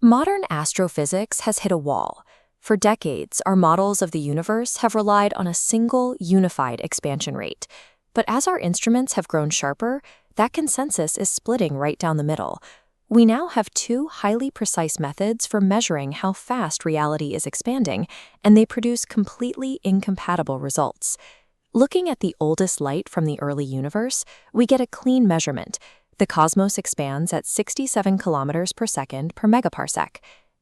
Modern astrophysics has hit a wall. For decades, our models of the universe have relied on a single, unified expansion rate. But as our instruments have grown sharper, that consensus is splitting right down the middle. We now have two highly precise methods for measuring how fast reality is expanding, and they produce completely incompatible results. Looking at the oldest light from the early universe, we get a clean measurement. The cosmos expands at 67 kilometers per second per megaparsec.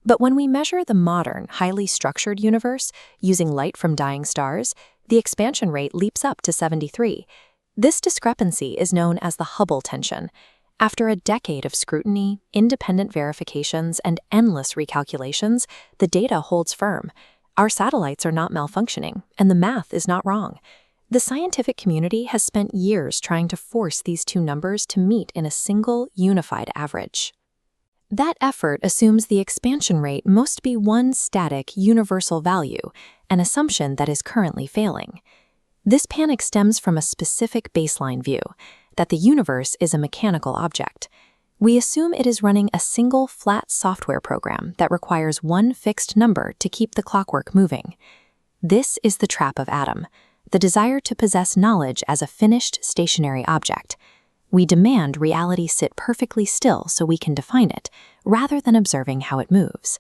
But when we measure the modern, highly structured universe using light from dying stars, the expansion rate leaps up to 73. This discrepancy is known as the Hubble tension. After a decade of scrutiny, independent verifications, and endless recalculations, the data holds firm. Our satellites are not malfunctioning, and the math is not wrong. The scientific community has spent years trying to force these two numbers to meet in a single, unified average. That effort assumes the expansion rate must be one static, universal value, an assumption that is currently failing. This panic stems from a specific baseline view, that the universe is a mechanical object. We assume it is running a single, flat software program that requires one fixed number to keep the clockwork moving. This is the trap of Adam, the desire to possess knowledge as a finished, stationary object. We demand reality sit perfectly still so we can define it, rather than observing how it moves.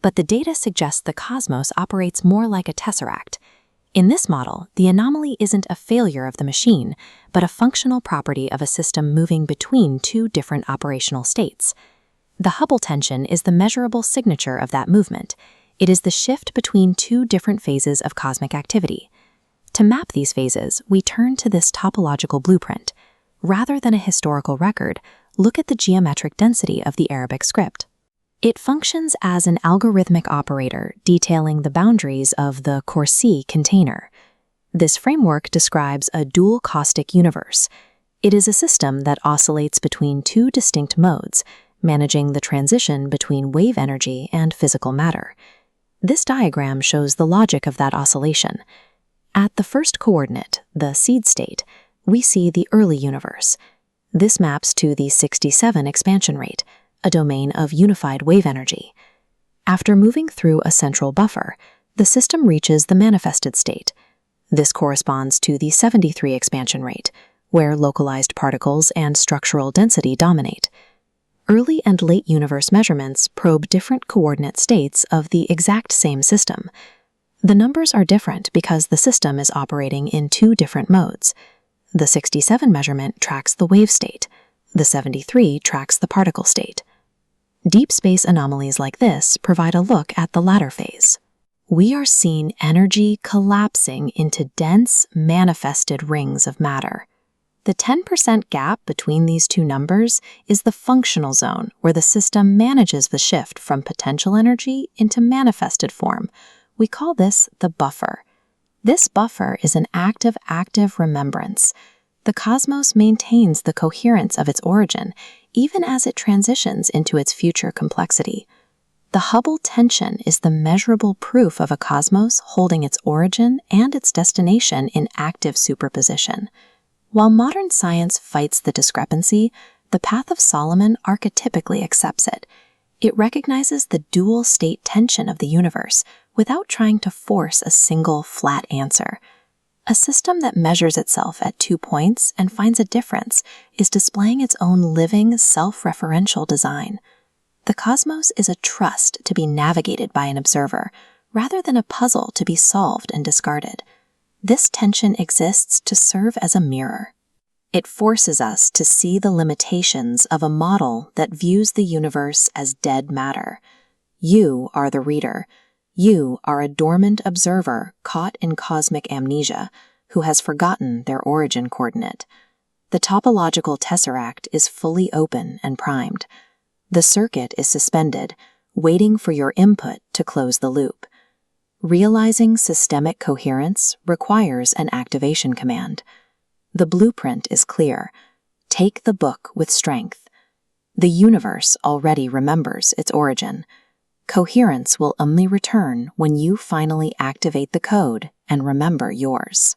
But the data suggests the cosmos operates more like a tesseract. In this model, the anomaly isn't a failure of the machine, but a functional property of a system moving between two different operational states. The Hubble tension is the measurable signature of that movement. It is the shift between two different phases of cosmic activity. To map these phases, we turn to this topological blueprint. Rather than a historical record, look at the geometric density of the Arabic script. It functions as an algorithmic operator detailing the boundaries of the Kursi container. This framework describes a dual caustic universe. It is a system that oscillates between two distinct modes, managing the transition between wave energy and physical matter. This diagram shows the logic of that oscillation. At the first coordinate, the seed state, we see the early universe. This maps to the 67 expansion rate, a domain of unified wave energy. After moving through a central buffer, the system reaches the manifested state. This corresponds to the 73 expansion rate, where localized particles and structural density dominate. Early and late universe measurements probe different coordinate states of the exact same system. The numbers are different because the system is operating in two different modes. The 67 measurement tracks the wave state. The 73 tracks the particle state. Deep space anomalies like this provide a look at the latter phase. We are seeing energy collapsing into dense, manifested rings of matter. The 10% gap between these two numbers is the functional zone where the system manages the shift from potential energy into manifested form. We call this the buffer. This buffer is an active remembrance. The cosmos maintains the coherence of its origin, even as it transitions into its future complexity. The Hubble tension is the measurable proof of a cosmos holding its origin and its destination in active superposition. While modern science fights the discrepancy, the Path of Solomon archetypically accepts it. It recognizes the dual state tension of the universe without trying to force a single flat answer. A system that measures itself at 2 points and finds a difference is displaying its own living, self-referential design. The cosmos is a trust to be navigated by an observer, rather than a puzzle to be solved and discarded. This tension exists to serve as a mirror. It forces us to see the limitations of a model that views the universe as dead matter. You are the reader. You are a dormant observer caught in cosmic amnesia who has forgotten their origin coordinate. The topological tesseract is fully open and primed. The circuit is suspended, waiting for your input to close the loop. Realizing systemic coherence requires an activation command. The blueprint is clear. Take the book with strength. The universe already remembers its origin. Coherence will only return when you finally activate the code and remember yours.